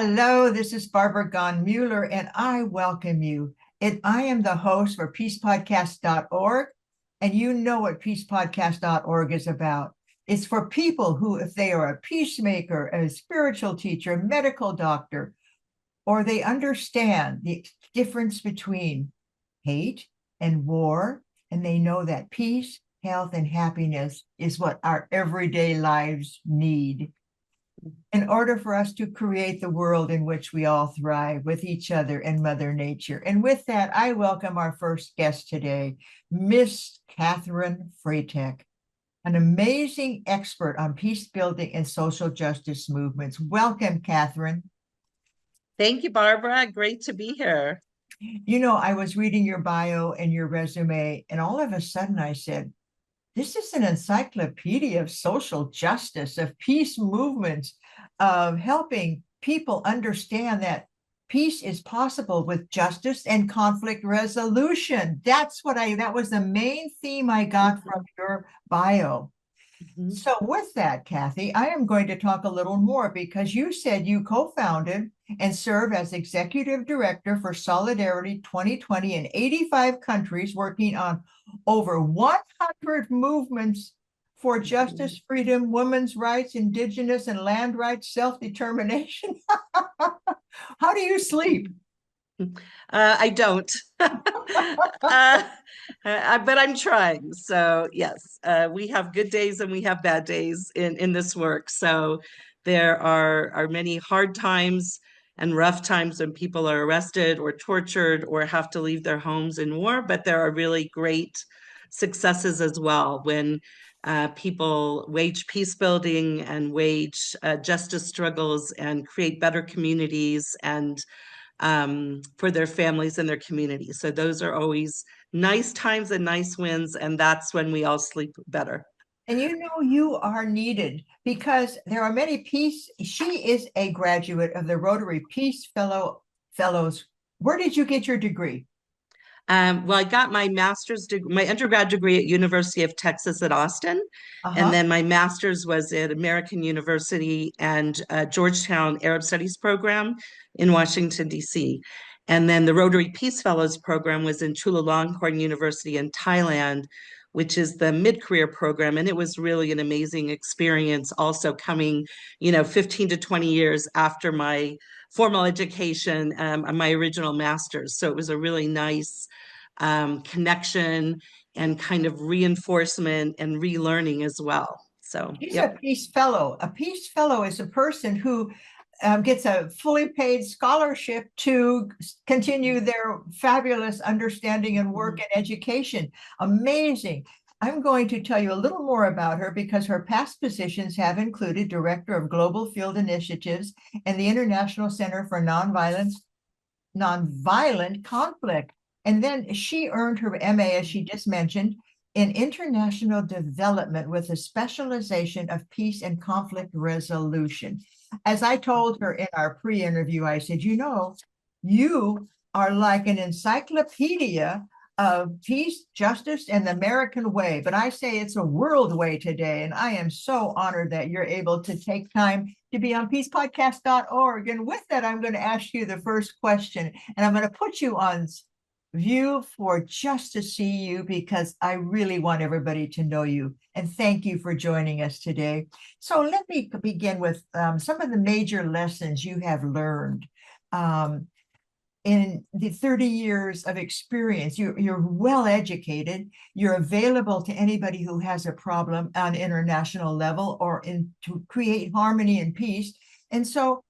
Hello, this is Barbara Gahn Mueller, and I welcome you. I am the host for peacepodcast.org, and you know what peacepodcast.org is about. It's for people who, if they are a peacemaker, a spiritual teacher, medical doctor, or they understand the difference between hate and war, and they know that peace, health, and happiness is what our everyday lives need in order for us to create the world in which we all thrive with each other and Mother Nature. And with that, I welcome our first guest today, Miss Katherine Fraitekh, an amazing expert on peace building and social justice movements. Welcome, Katherine. Thank you, Barbara. Great to be here. You know, I was reading your bio and your resume, and all of a sudden I said, this is an encyclopedia of social justice, of peace movements, of helping people understand that peace is possible with justice and conflict resolution. That was the main theme I got from your bio. Mhm. So, with that, Kathy, I am going to talk a little more because you said you co founded and serve as executive director for Solidarity 2020 in 85 countries, working on over 100 movements for justice, freedom, women's rights, indigenous and land rights, self determination. How do you sleep? I don't, but I'm trying. So yes, we have good days and we have bad days in this work. So there are many hard times and rough times when people are arrested or tortured or have to leave their homes in war. But there are really great successes as well when people wage peace building and wage justice struggles and create better communities and for their families and their communities. So those are always nice times and nice wins, and that's when we all sleep better. And you know, you are needed because there are many peace. She is a graduate of the Rotary Peace Fellows. Where did you get your degree? Well, I got my master's degree, my undergrad degree at University of Texas at Austin, and Uh-huh. then my master's was at American University and Georgetown Arab Studies program in Washington, D.C. And then the Rotary Peace Fellows program was in Chulalongkorn University in Thailand, which is the mid-career program. And it was really an amazing experience, also coming, 15 to 20 years after my formal education, my original master's. So it was a really nice connection and kind of reinforcement and relearning as well. So, She's a yep. Peace Fellow. A Peace Fellow is a person who gets a fully paid scholarship to continue their fabulous understanding and work and education. Amazing. I'm going to tell you a little more about her because her past positions have included Director of Global Field Initiatives and the International Center for Nonviolent Conflict. And then she earned her MA, as she just mentioned, in international development with a specialization of peace and conflict resolution. As I told her in our pre interview, I said, you know, you are like an encyclopedia of peace, justice, and the American way. But I say it's a world way today. And I am so honored that you're able to take time to be on peacepodcast.org. And with that, I'm going to ask you the first question, and I'm going to put you on view for just to see you because I really want everybody to know you. And thank you for joining us today. So let me begin with some of the major lessons you have learned in the 30 years of experience. You're well educated. You're available to anybody who has a problem on international level or to create harmony and peace. And so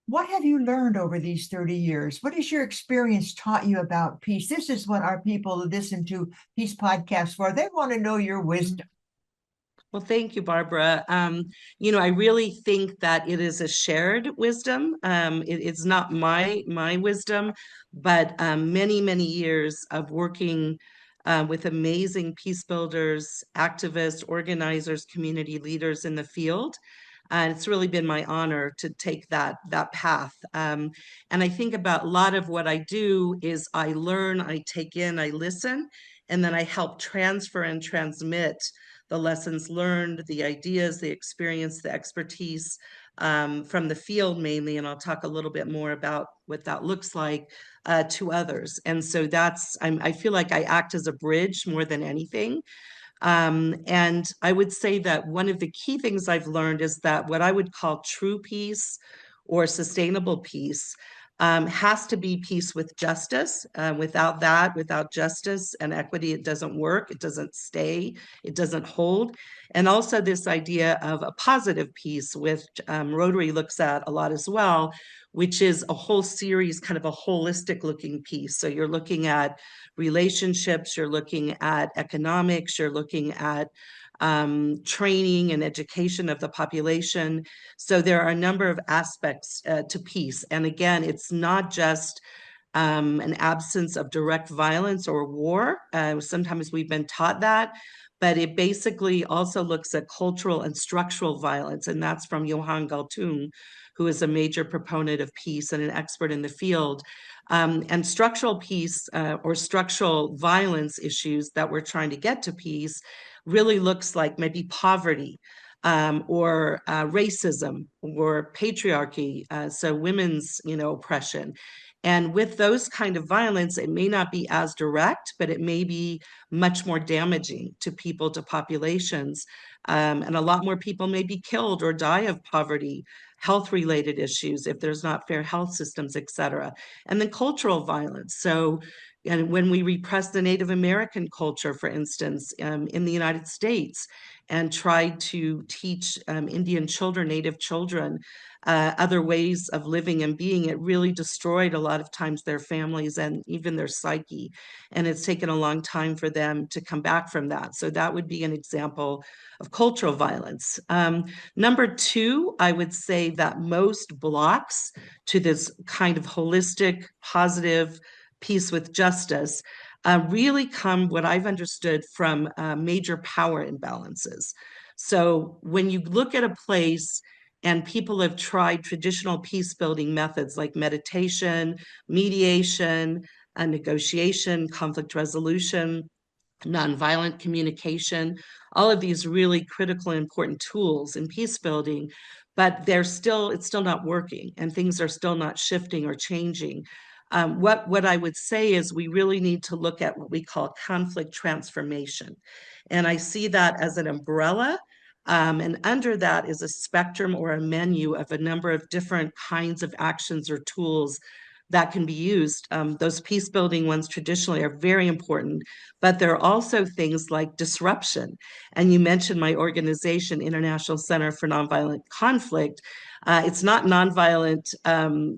what have you learned over these 30 years? What has your experience taught you about peace? This is what our people listen to Peace Podcasts for. They want to know your wisdom. Well, thank you, Barbara. I really think that it is a shared wisdom. It's not my wisdom, but many, many years of working with amazing peace builders, activists, organizers, community leaders in the field. And it's really been my honor to take that path. And I think about a lot of what I do is I learn, I take in, I listen, and then I help transfer and transmit the lessons learned, the ideas, the experience, the expertise from the field mainly, and I'll talk a little bit more about what that looks like, to others. And so I feel like I act as a bridge more than anything. And I would say that one of the key things I've learned is that what I would call true peace or sustainable peace has to be peace with justice. Without that, without justice and equity, it doesn't work, it doesn't stay, it doesn't hold. And also this idea of a positive peace, which Rotary looks at a lot as well, which is a whole series, kind of a holistic looking piece. So you're looking at relationships, you're looking at economics, you're looking at training and education of the population. So there are a number of aspects to peace. And again, it's not just an absence of direct violence or war. Sometimes we've been taught that, but it basically also looks at cultural and structural violence. And that's from Johan Galtung, who is a major proponent of peace and an expert in the field. And structural peace or structural violence issues that we're trying to get to peace really looks like maybe poverty, or racism or patriarchy, so women's, oppression. And with those kind of violence, it may not be as direct, but it may be much more damaging to people, to populations. And a lot more people may be killed or die of poverty, health-related issues, if there's not fair health systems, et cetera. And then cultural violence. So, and when we repress the Native American culture, for instance, in the United States, and tried to teach Indian children, Native children, other ways of living and being, it really destroyed a lot of times their families and even their psyche. And it's taken a long time for them to come back from that. So that would be an example of cultural violence. Number two, I would say that most blocks to this kind of holistic, positive peace with justice really come, what I've understood, from major power imbalances. So when you look at a place and people have tried traditional peace building methods like meditation, mediation, negotiation, conflict resolution, nonviolent communication, all of these really critical and important tools in peace building, but it's still not working, and things are still not shifting or changing. What I would say is we really need to look at what we call conflict transformation. And I see that as an umbrella. And under that is a spectrum or a menu of a number of different kinds of actions or tools that can be used. Those peace building ones traditionally are very important, but there are also things like disruption. And you mentioned my organization, International Center for Nonviolent Conflict. It's not nonviolent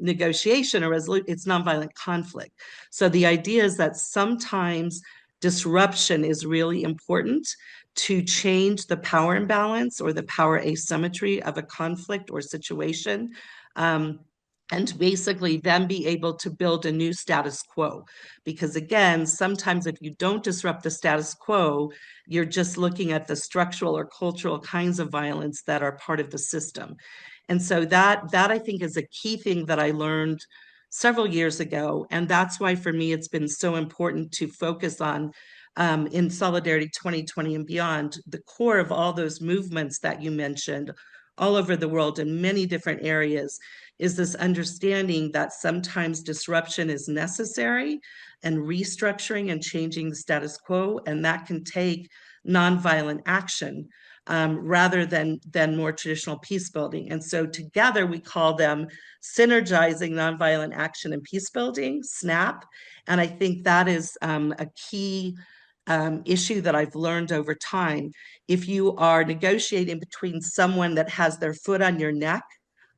negotiation or resolution, it's nonviolent conflict. So the idea is that sometimes disruption is really important to change the power imbalance or the power asymmetry of a conflict or situation. And basically then be able to build a new status quo. Because again, sometimes if you don't disrupt the status quo, you're just looking at the structural or cultural kinds of violence that are part of the system. And so that I think is a key thing that I learned several years ago. And that's why for me, it's been so important to focus on in Solidarity 2020 and beyond, the core of all those movements that you mentioned all over the world in many different areas is this understanding that sometimes disruption is necessary and restructuring and changing the status quo, and that can take nonviolent action rather than more traditional peace building. And so together we call them synergizing nonviolent action and peace building, SNAP. And I think that is a key issue that I've learned over time. If you are negotiating between someone that has their foot on your neck,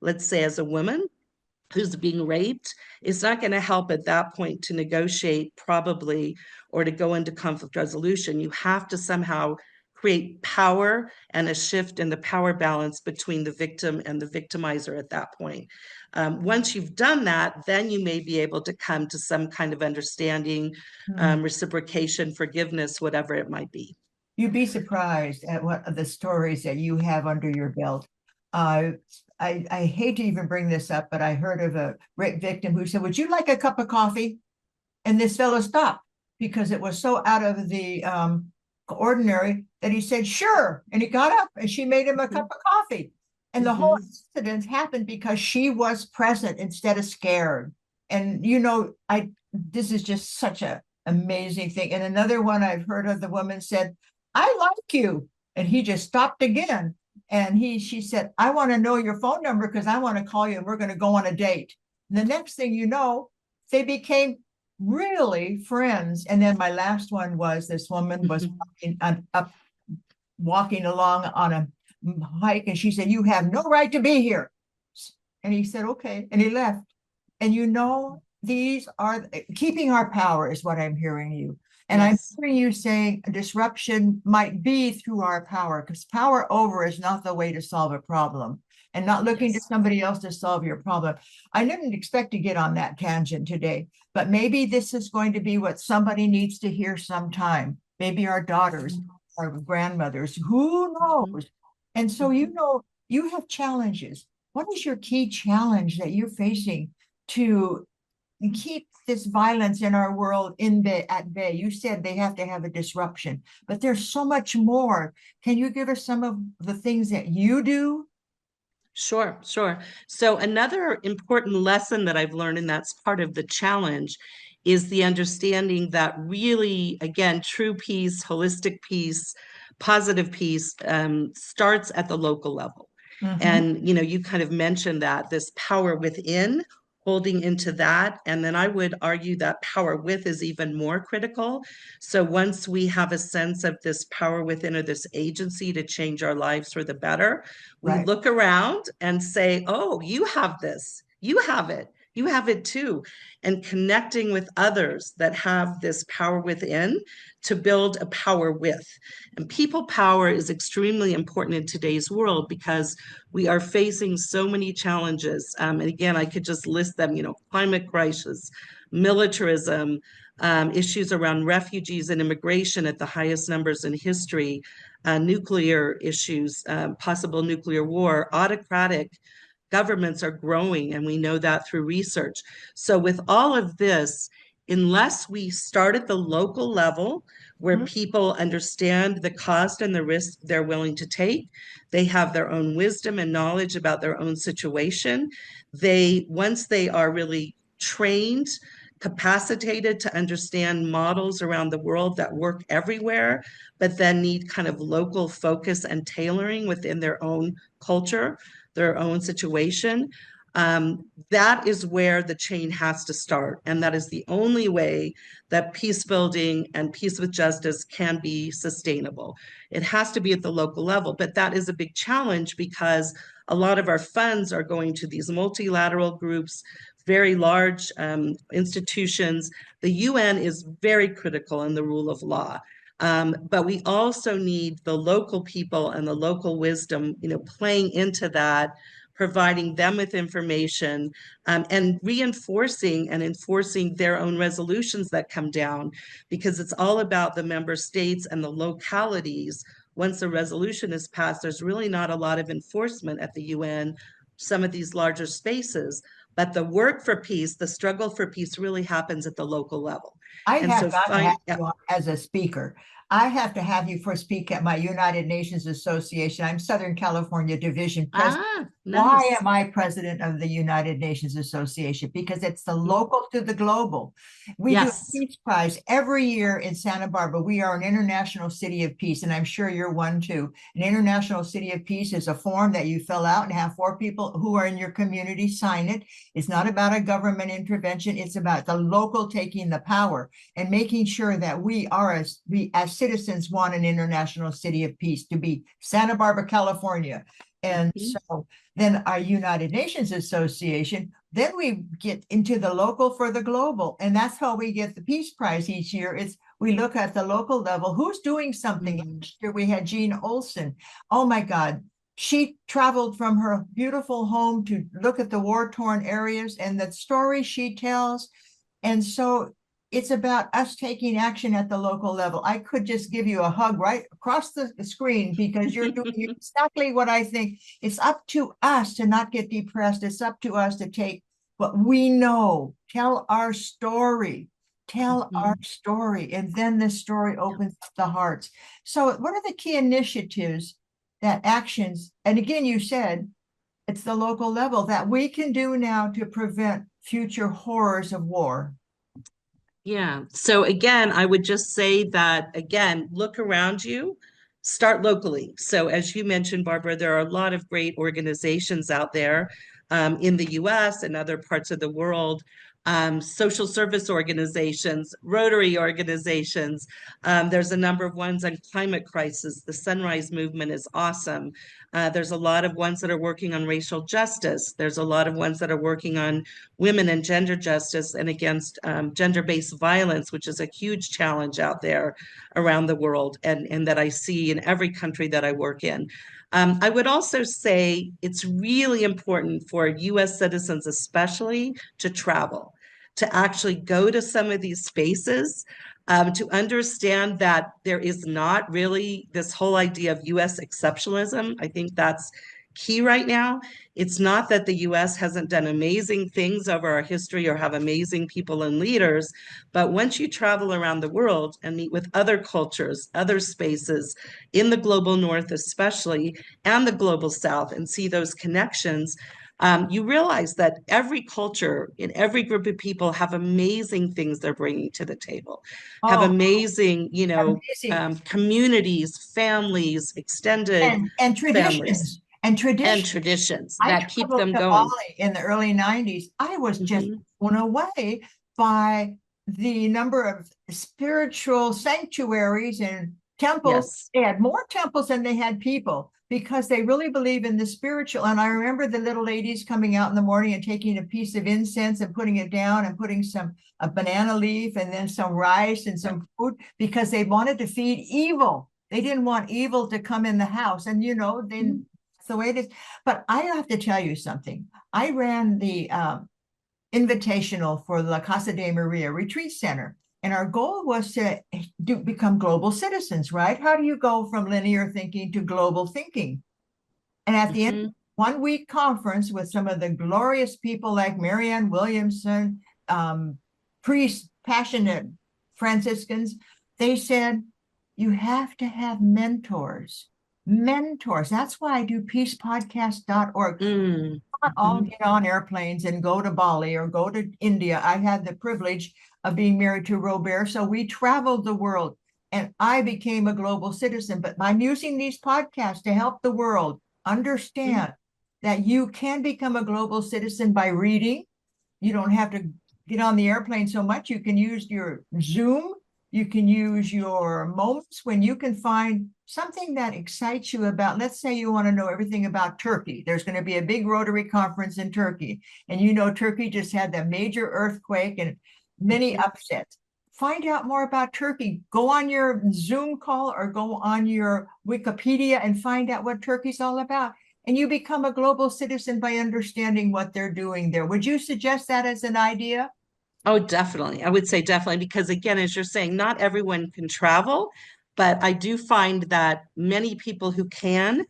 let's say as a woman who's being raped, it's not going to help at that point to negotiate probably or to go into conflict resolution. You have to somehow create power and a shift in the power balance between the victim and the victimizer at that point. Once you've done that, then you may be able to come to some kind of understanding, reciprocation, forgiveness, whatever it might be. You'd be surprised at what the stories that you have under your belt. I hate to even bring this up, but I heard of a rape victim who said, "Would you like a cup of coffee?" And this fellow stopped because it was so out of the ordinary that he said, "Sure." And he got up and she made him a cup of coffee. And the whole Mhm. incident happened because she was present instead of scared. And you know, I this is just such a amazing thing. And another one I've heard of, the woman said, I like you. And he just stopped again. And she said, I want to know your phone number because I want to call you and we're going to go on a date. And the next thing you know, they became really friends. And then my last one was, this woman was Mhm. walking along on a hike, and she said, you have no right to be here. And he said, okay. And he left. And you know, these are keeping our power, is what I'm hearing you. And I'm Yes. hearing you saying a disruption might be through our power, because power over is not the way to solve a problem, and not looking to Yes. somebody else to solve your problem. I didn't expect to get on that tangent today, but maybe this is going to be what somebody needs to hear sometime. Maybe our daughters, our grandmothers, who Mhm. knows? And so, you Mhm. know, you have challenges. What is your key challenge that you're facing to keep this violence in our world at bay? You said they have to have a disruption, but there's so much more. Can you give us some of the things that you do? Sure, sure. So another important lesson that I've learned, and that's part of the challenge, is the understanding that really, again, true peace, holistic peace, positive peace, starts at the local level. Mhm. And, you kind of mentioned that this power within, holding into that. And then I would argue that power with is even more critical. So once we have a sense of this power within, or this agency to change our lives for the better, we Right. look around and say, oh, you have this, you have it too. And connecting with others that have this power within to build a power with. And people power is extremely important in today's world because we are facing so many challenges. And again, I could just list them, climate crisis, militarism, issues around refugees and immigration at the highest numbers in history, nuclear issues, possible nuclear war, autocratic governments are growing, and we know that through research. So, with all of this, unless we start at the local level where Mhm. people understand the cost and the risk they're willing to take, they have their own wisdom and knowledge about their own situation. Once they are really trained, capacitated to understand models around the world that work everywhere, but then need kind of local focus and tailoring within their own culture, their own situation. That is where the chain has to start. And that is the only way that peace building and peace with justice can be sustainable. It has to be at the local level, but that is a big challenge because a lot of our funds are going to these multilateral groups, very large institutions. The UN is very critical in the rule of law. But we also need the local people and the local wisdom, playing into that, providing them with information, and reinforcing and enforcing their own resolutions that come down, because it's all about the member states and the localities. Once a resolution is passed, there's really not a lot of enforcement at the UN, some of these larger spaces. But the work for peace, the struggle for peace really happens at the local level. I And so have got to have yeah. you on as a speaker. I have to have you for speak at my United Nations Association. I'm Southern California Division President. Why Nice. am I president of the United Nations Association? Because it's the local to the global. We do a Yes. Peace Prize every year in Santa Barbara. We are an international city of peace, and I'm sure you're one too. An international city of peace is a form that you fill out and have 4 people who are in your community sign it. It's not about a government intervention. It's about the local taking the power and making sure that we as citizens want an international city of peace to be Santa Barbara, California. And Mhm. so then our United Nations Association, then we get into the local for the global. And that's how we get the Peace Prize each year. It's we look at the local level, who's doing something. Mhm. Last year we had Jean Olson. Oh my God. She traveled from her beautiful home to look at the war-torn areas and the story she tells. And so it's about us taking action at the local level. I could just give you a hug right across the screen because you're doing exactly what I think. It's up to us to not get depressed. It's up to us to take what we know, tell our story, tell our Mhm. story, and then the story opens up the hearts. So, what are the key initiatives that actions? And again, you said It's the local level that we can do now to prevent future horrors of war. Yeah. So again, I would just say that again, look around you, start locally. So as you mentioned, Barbara, there are a lot of great organizations out there in the US and other parts of the world, social service organizations, Rotary organizations. There's a number of ones on climate crisis. The Sunrise Movement is awesome. There's a lot of ones that are working on racial justice. There's a lot of ones that are working on women and gender justice and against gender-based violence, which is a huge challenge out there around the world and that I see in every country that I work in. I would also say it's really important for US citizens, especially, to travel, to actually go to some of these spaces, to understand that there is not really this whole idea of US exceptionalism. I think that's key right now. It's not that the US hasn't done amazing things over our history or have amazing people and leaders, but once you travel around the world and meet with other cultures, other spaces in the global north, especially, and the global south, and see those connections, you realize that every culture in every group of people have amazing things they're bringing to the table, have Oh, amazing, amazing. communities, families, extended And families, traditions and and traditions. traditions I that keep traveled them to going. Bali in the early 90s. I was just Mhm. blown away by the number of spiritual sanctuaries and temples. Yes. They had more temples than they had people because they really believe in the spiritual. And I remember the little ladies coming out in the morning and taking a piece of incense and putting it down and putting a banana leaf and then some rice and some food because they wanted to feed evil. They didn't want evil to come in the house. And then that's the way it is. But I have to tell you something. I ran the invitational for La Casa de Maria Retreat Center. And our goal was to become global citizens, right? How do you go from linear thinking to global thinking? And at the end of Mhm. 1 week conference with some of the glorious people like Marianne Williamson, priests, passionate Franciscans, they said, you have to have mentors. Mentors. That's why I do peacepodcast.org. Mm. Not all Mhm. get on airplanes and go to Bali or go to India. I had the privilege of being married to Robert. So we traveled the world and I became a global citizen. But I'm using these podcasts to help the world Mhm. understand that you can become a global citizen by reading. You don't have to get on the airplane so much. You can use your Zoom. You can use your moments when you can find something that excites you about, let's say you want to know everything about Turkey. There's going to be a big Rotary conference in Turkey. And Turkey just had that major earthquake and many Mhm. upsets. Find out more about Turkey. Go on your Zoom call or go on your Wikipedia and find out what Turkey's all about. And you become a global citizen by understanding what they're doing there. Would you suggest that as an idea? Oh, definitely. I would say definitely because again, as you're saying, not everyone can travel, but I do find that many people who can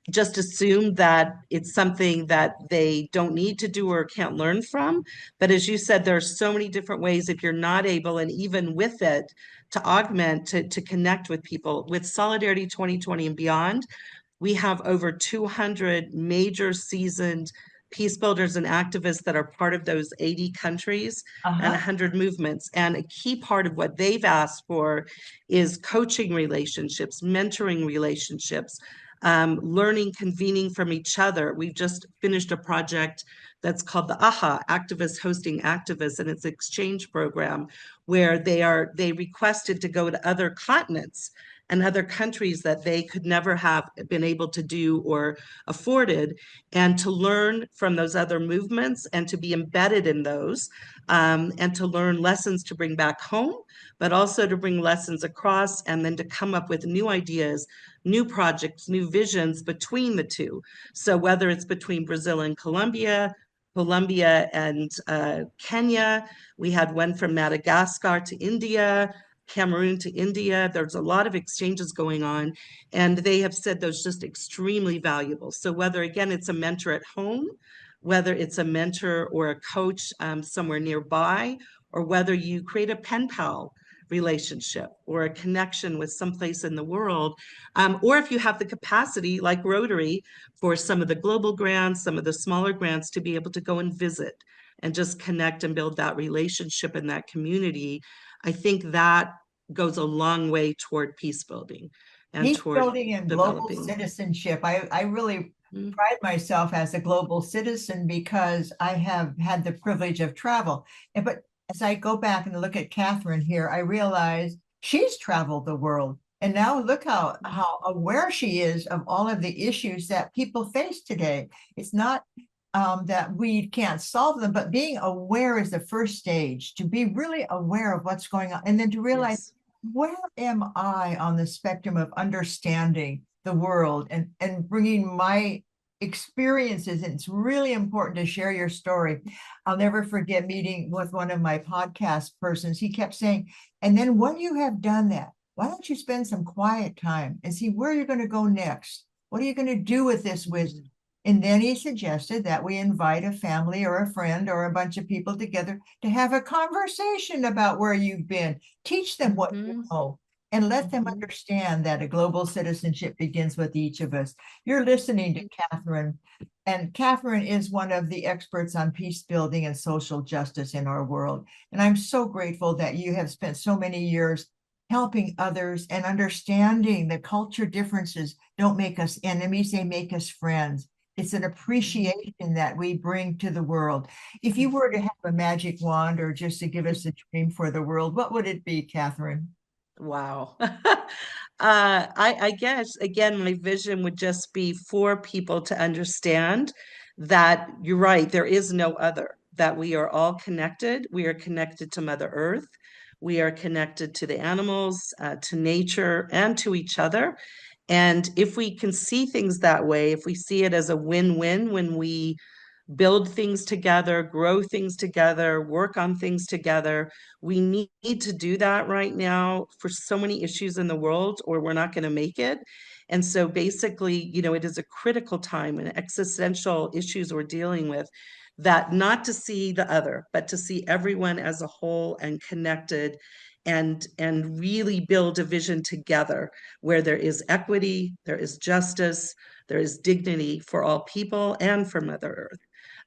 just assume that it's something that they don't need to do or can't learn from. But as you said, there are so many different ways if you're not able, and even with it, to augment, to connect with people. With Solidarity 2020 and beyond, we have over 200 major seasoned peace builders and activists that are part of those 80 countries and Uh-huh. 100 movements. And a key part of what they've asked for is coaching relationships, mentoring relationships, learning, convening from each other. We've just finished a project that's called the AHA, Activists Hosting Activists, and it's an exchange program where they requested to go to other continents and other countries that they could never have been able to do or afforded, and to learn from those other movements and to be embedded in those, and to learn lessons to bring back home, but also to bring lessons across and then to come up with new ideas, new projects, new visions between the two. So whether it's between Brazil and Colombia, Colombia and Kenya, we had one from Madagascar to India, Cameroon to India. There's a lot of exchanges going on, and they have said those just extremely valuable. So whether, again, it's a mentor at home, whether it's a mentor or a coach somewhere nearby, or whether you create a pen pal relationship or a connection with someplace in the world. Or if you have the capacity, like Rotary, for some of the global grants, some of the smaller grants, to be able to go and visit and just connect and build that relationship in that community, I think that goes a long way toward peace building and Peace toward building and global developing. citizenship. I really Mm, pride myself as a global citizen because I have had the privilege of travel. But as I go back and look at Katherine here, I realize she's traveled the world. And now look how aware she is of all of the issues that people face today. It's not that we can't solve them, but being aware is the first stage, to be really aware of what's going on, and then to realize, yes. where am I on the spectrum of understanding the world and bringing my experiences? And it's really important to share your story. I'll never forget meeting with one of my podcast persons. He kept saying, and then when you have done that, why don't you spend some quiet time and see where you're going to go next? What are you going to do with this wisdom? And then he suggested that we invite a family or a friend or a bunch of people together to have a conversation about where you've been. Teach them what you Mm-hmm. know and let them Mm-hmm. understand that a global citizenship begins with each of us. You're listening to Katherine, and Katherine is one of the experts on peace building and social justice in our world. And I'm so grateful that you have spent so many years helping others and understanding the culture differences don't make us enemies, they make us friends. It's an appreciation that we bring to the world. If you were to have a magic wand or just to give us a dream for the world, what would it be, Katherine? Wow. I guess, again, my vision would just be for people to understand that you're right, there is no other, that we are all connected. We are connected to Mother Earth. We are connected to the animals, to nature, and to each other. And if we can see things that way, if we see it as a win-win when we build things together, grow things together, work on things together. We need to do that right now for so many issues in the world, or we're not going to make it. And so basically, it is a critical time and existential issues we're dealing with, that not to see the other, but to see everyone as a whole and connected, and really build a vision together where there is equity, there is justice, there is dignity for all people and for Mother Earth.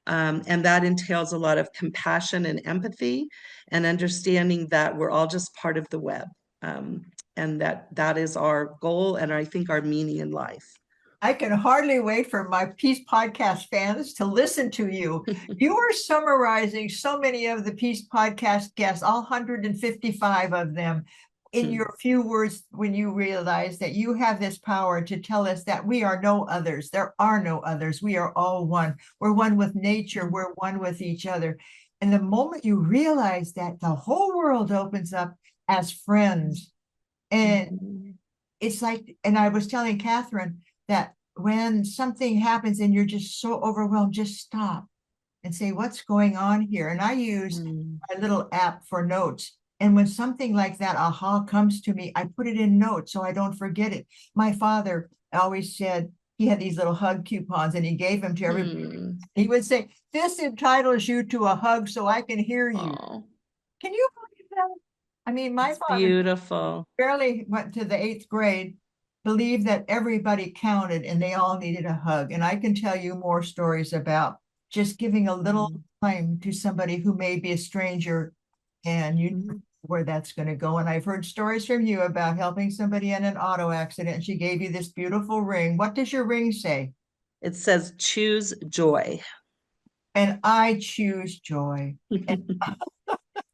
And that entails a lot of compassion and empathy and understanding that we're all just part of the web. Um, and that is our goal and I think our meaning in life. I can hardly wait for my Peace Podcast fans to listen to you. You are summarizing so many of the Peace Podcast guests, all 155 of them, in your few words when you realize that you have this power to tell us that we are no others. There are no others. We are all one. We're one with nature. We're one with each other. And the moment you realize that, the whole world opens up as friends. And it's like, and I was telling Katherine that when something happens and you're just so overwhelmed, just stop and say, what's going on here? And I use my little app for notes. And when something like that aha comes to me, I put it in notes so I don't forget it. My father always said he had these little hug coupons and he gave them to everybody. He would say, this entitles you to a hug so I can hear you. Oh, Can you believe that? I mean, my it's father beautiful. barely went to the 8th grade, believed that everybody counted and they all needed a hug. And I can tell you more stories about just giving a little time to somebody who may be a stranger, and you know where that's going to go. And I've heard stories from you about helping somebody in an auto accident. She gave you this beautiful ring. What does your ring say? It says choose joy. And I choose joy. And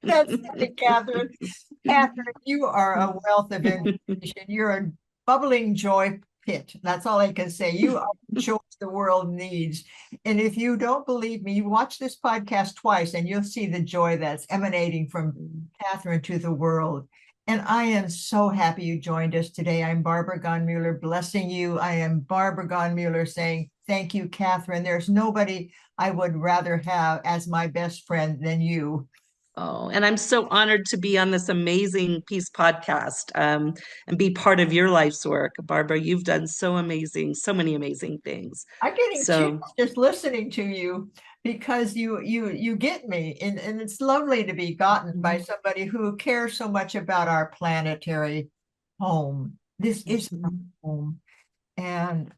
that's it, Katherine. Katherine, you are a wealth of information. You're a bubbling joy pit. That's all I can say. You are the choice the world needs. And if you don't believe me, you watch this podcast twice and you'll see the joy that's emanating from Katherine to the world. And I am so happy you joined us today. I'm Barbara Gonmuller blessing you. I am Barbara Gonmuller saying, thank you, Katherine. There's nobody I would rather have as my best friend than you. Oh, and I'm so honored to be on this amazing Peace podcast, and be part of your life's work. Barbara, you've done so many amazing things. I'm getting chills So, just listening to you because you get me, and it's lovely to be gotten by somebody who cares so much about our planetary home. This is our home, and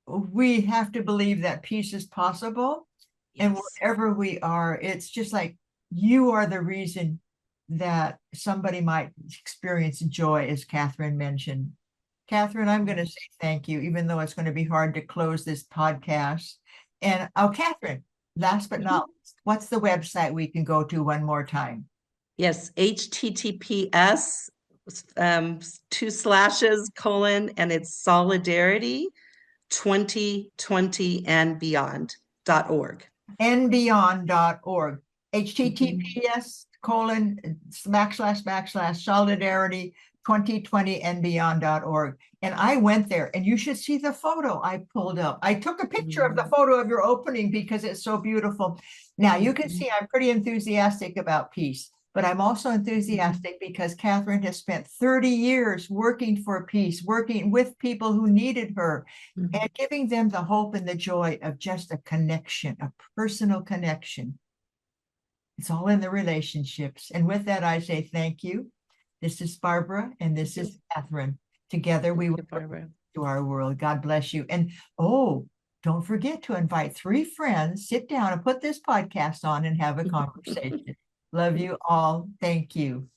we have to believe that peace is possible. And Yes. wherever we are, it's just like you are the reason that somebody might experience joy, as Katherine mentioned. Katherine, I'm going to say thank you, even though it's going to be hard to close this podcast. And oh, Katherine, last but not least, what's the website we can go to one more time? Yes, HTTPS, two slashes, colon, and it's solidarity 2020 and beyond.org. nbeyond.org. https://solidarity 2020 and beyond.org. And I went there, and you should see the photo I pulled up. I took a picture of the photo of your opening because it's so beautiful. Now you can see I'm pretty enthusiastic about peace, but I'm also enthusiastic because Katherine has spent 30 years working for peace, working with people who needed her, and giving them the hope and the joy of just a connection, a personal connection. It's all in the relationships. And with that, I say thank you. This is Barbara, and this is Katherine. Together we will to our world. God bless you. And oh, don't forget to invite 3 friends, sit down and put this podcast on and have a conversation. Love you all. Thank you.